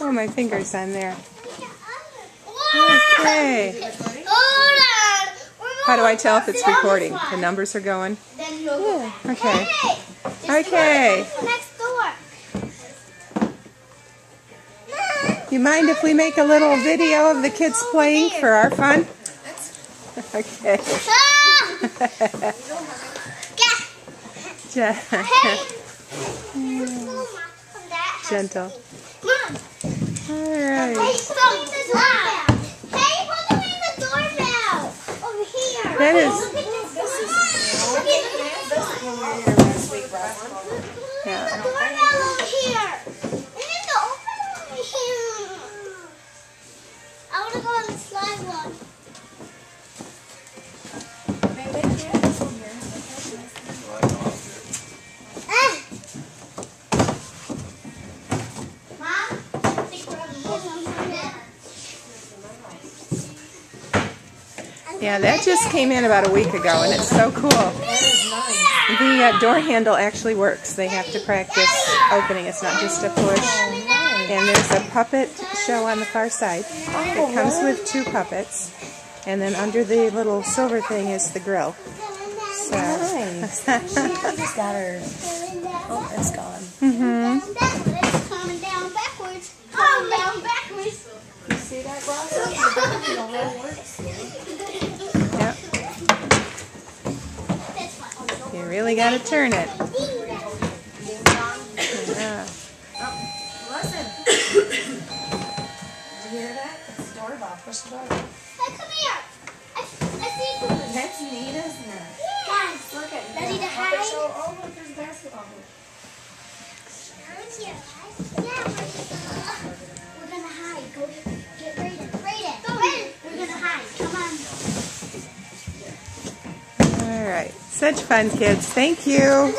Oh, my finger's on there. Okay. How do I tell if it's recording? The numbers are going? Yeah. Okay. Okay. You mind if we make a little video of the kids playing for our fun? Okay. Gentle. Alright. That is. Yeah. I want to go on the slide one. Yeah, that just came in about a week ago, and it's so cool. The door handle actually works. They have to practice opening. It's not just a push. And there's a puppet show on the far side. It comes with 2 puppets. And then under the little silver thing is the grill. So. Nice. She just got her. Oh, it's gone. It's coming down backwards. Coming down backwards. You see that, Ross? Yep. You really got to turn it. Yeah. Listen. Did you hear that? It's the doorbell. Push the doorbell. Hey, come here. I see something. That's neat, isn't it? Guys, Look at ready to hide? Oh, look, there's a basketball hoop. Yeah, we're gonna hide. Go get Brayden. Brayden, we're gonna hide. Come on. All right. Such fun, kids. Thank you.